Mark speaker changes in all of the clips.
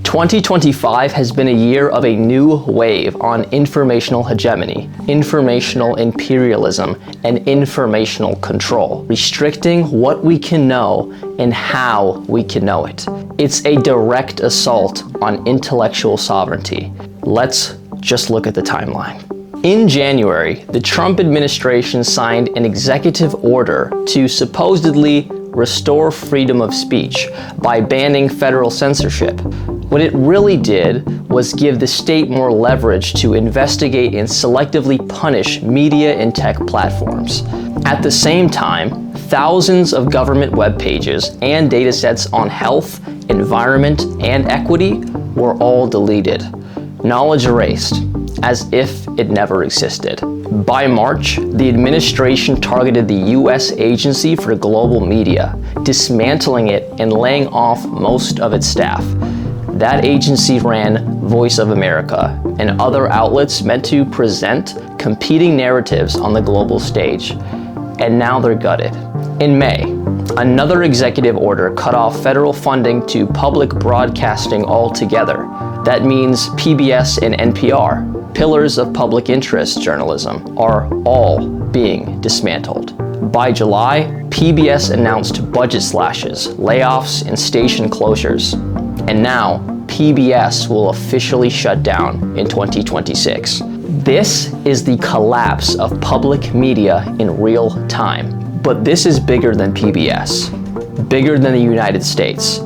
Speaker 1: 2025 has been a year of a new wave on informational hegemony, informational imperialism, and informational control, restricting what we can know and how we can know it. It's a direct assault on intellectual sovereignty. Let's just look at the timeline. In January, the Trump administration signed an executive order to supposedly restore freedom of speech by banning federal censorship. What it really did was give the state more leverage to investigate and selectively punish media and tech platforms. At the same time, thousands of government web pages and datasets on health, environment, and equity were all deleted. Knowledge erased, as if it never existed. By March, the administration targeted the U.S. Agency for Global Media, dismantling it and laying off most of its staff. That agency ran Voice of America and other outlets meant to present competing narratives on the global stage. And now they're gutted. In May, another executive order cut off federal funding to public broadcasting altogether. That means PBS and NPR, pillars of public interest journalism, are all being dismantled. By July, PBS announced budget slashes, layoffs, and station closures. And now, PBS will officially shut down in 2026. This is the collapse of public media in real time. But this is bigger than PBS, bigger than the United States.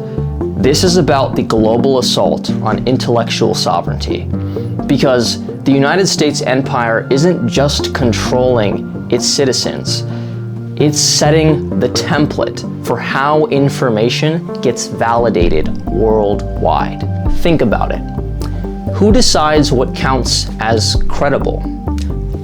Speaker 1: This is about the global assault on intellectual sovereignty. Because the United States empire isn't just controlling its citizens, it's setting the template for how information gets validated worldwide. Think about it. Who decides what counts as credible?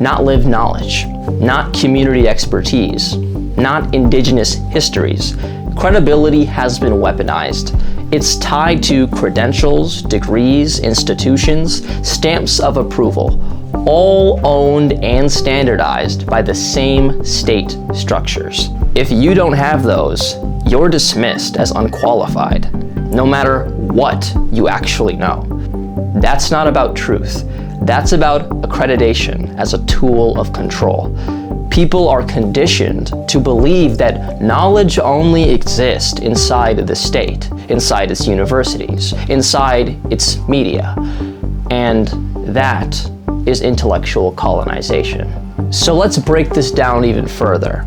Speaker 1: Not lived knowledge, not community expertise, not indigenous histories. Credibility has been weaponized. It's tied to credentials, degrees, institutions, stamps of approval, all owned and standardized by the same state structures. If you don't have those, you're dismissed as unqualified, no matter what you actually know. That's not about truth. That's about accreditation as a tool of control. People are conditioned to believe that knowledge only exists inside the state, inside its universities, inside its media. And that is intellectual colonization. So let's break this down even further.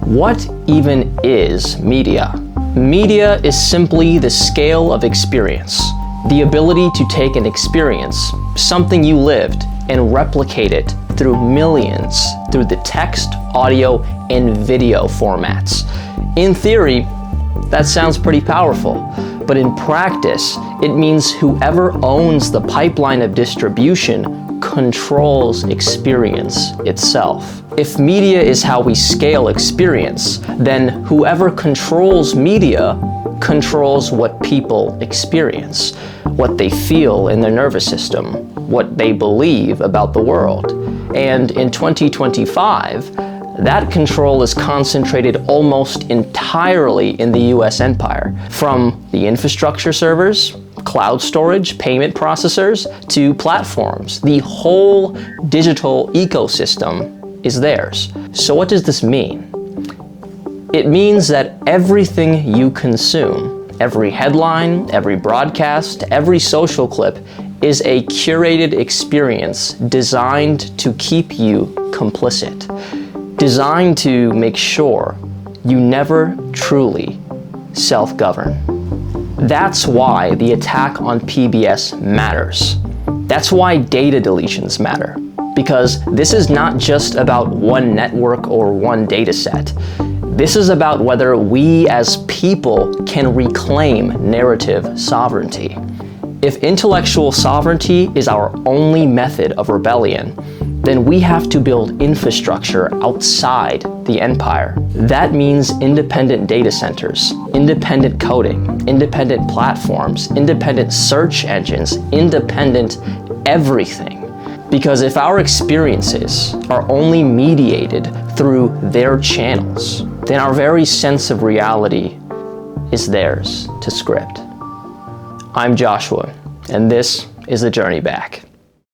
Speaker 1: What even is media? Media is simply the scale of experience, the ability to take an experience, something you lived, and replicate it through millions, through the text, audio, and video formats. In theory, that sounds pretty powerful, but in practice, it means whoever owns the pipeline of distribution controls experience itself. If media is how we scale experience, then whoever controls media controls what people experience, what they feel in their nervous system, what they believe about the world. And in 2025, that control is concentrated almost entirely in the US empire, from the infrastructure servers, cloud storage, payment processors, to platforms. The whole digital ecosystem is theirs. So what does this mean? It means that everything you consume, every headline, every broadcast, every social clip, is a curated experience designed to keep you complicit, designed to make sure you never truly self-govern. That's why the attack on PBS matters. That's why data deletions matter, because this is not just about one network or one data set. This is about whether we as people can reclaim narrative sovereignty. If intellectual sovereignty is our only method of rebellion, then we have to build infrastructure outside the empire. That means independent data centers, independent coding, independent platforms, independent search engines, independent everything. Because if our experiences are only mediated through their channels, then our very sense of reality is theirs to script. I'm Joshua, and this is The Journey Back.